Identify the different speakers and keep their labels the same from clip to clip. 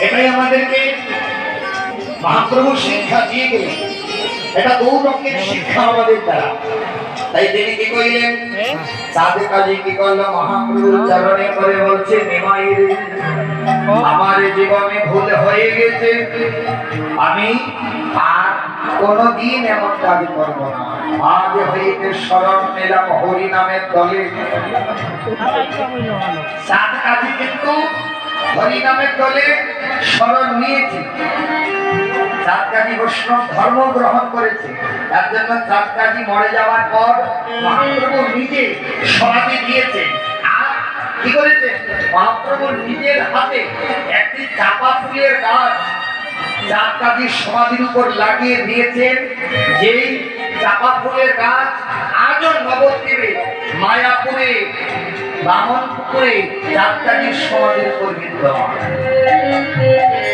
Speaker 1: এটাই আমাদেরকে মহাপ্রভু শিক্ষা দিয়ে গেলেন। এটা বহু রকমের শিক্ষা আমাদের দ্বারা। তাই তিনি কি কইলেন, সাধে কাজী কি করলো, মহাপ্রভু চরণে করে বলছে, নিমাই রে, আমার জীবনে ভুল হয়ে গেছে, আমি আর কোনদিন এমন কাজ করবো না। আজ হইতে শরণ নিলাম হরি নামের দলে। সাধ কাজী কিন্তু হরি নামের দলে শরণ নিয়েছে। চাঁদ কাজী বৈষ্ণব ধর্ম গ্রহণ করেছে। তার জন্য চাঁদ কাজী মরে যাওয়ার পর মহাপ্রভু নিজে সমাধি দিয়েছে। আর কি করেছে, মহাপ্রভু নিজের হাতে একটি চাপা ফুলের গাছ চাঁদ কাজীর সমাধির উপর লাগিয়ে দিয়েছেন। যেই চাপা ফুলের গাছ আজও নবদ্বীপে, মায়াপুরে, বামনপুরে চাঁদ কাজীর সমাধির উপর বিদ্যমান।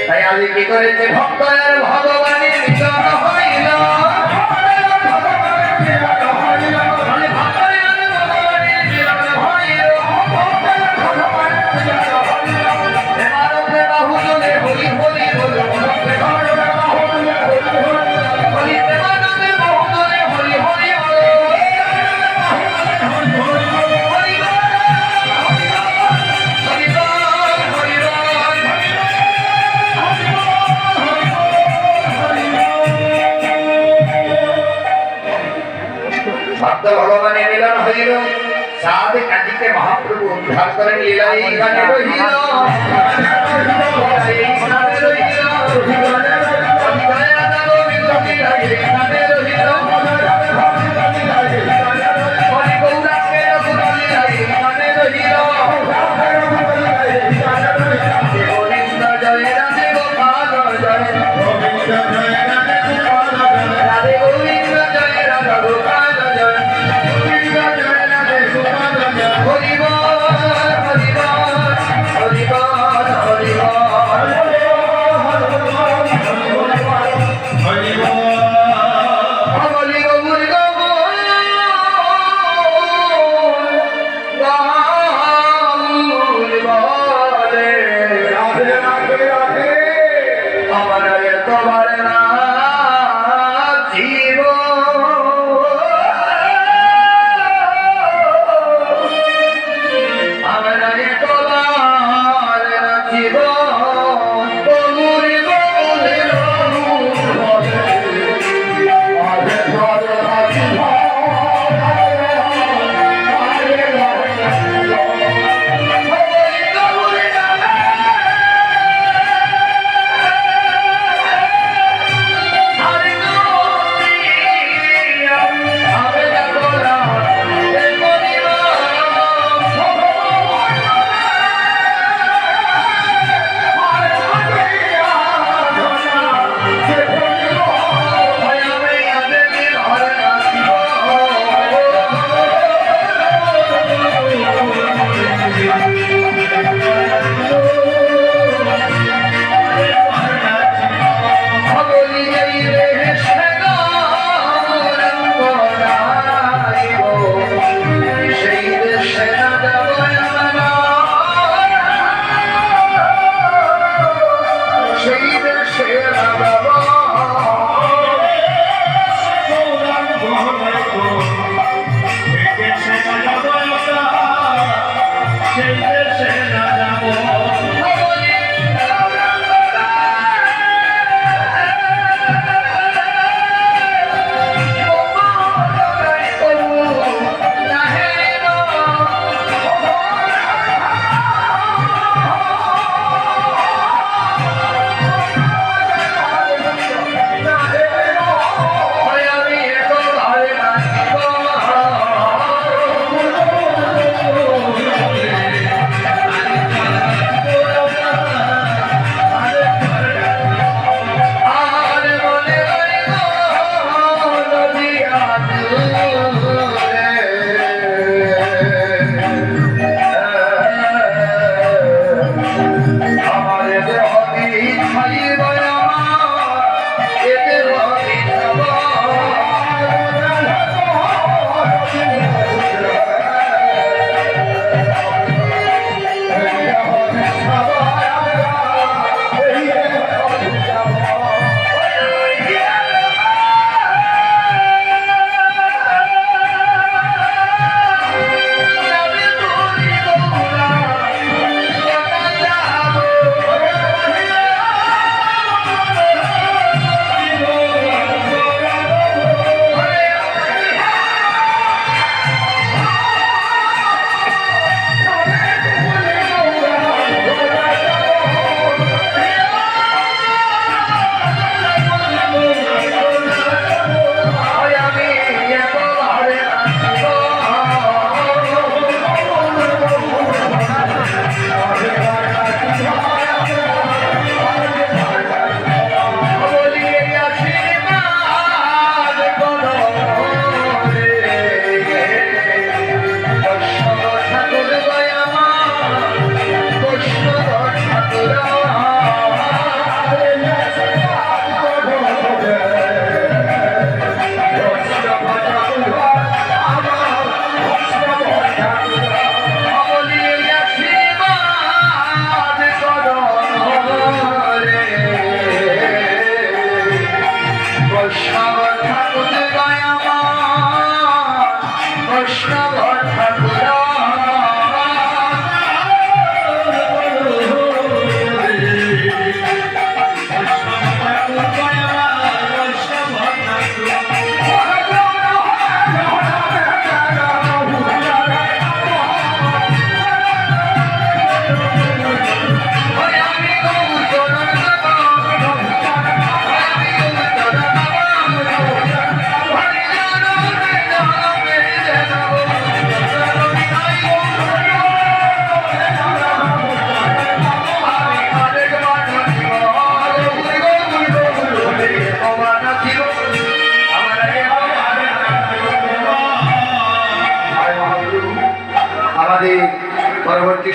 Speaker 1: তাই আজ কি করেছে, ভক্তের ভগবানের মিলন হইল, ভগবানের মিলন হইল। সাধে কাজীকে মহাপ্রভু উদ্ধার করেন। লীলা এই গানে রহিল,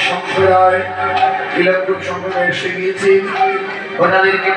Speaker 2: সম্প্রদায় তিলকপুর সম্প্রদায় এসে গিয়েছে ওনাদেরকে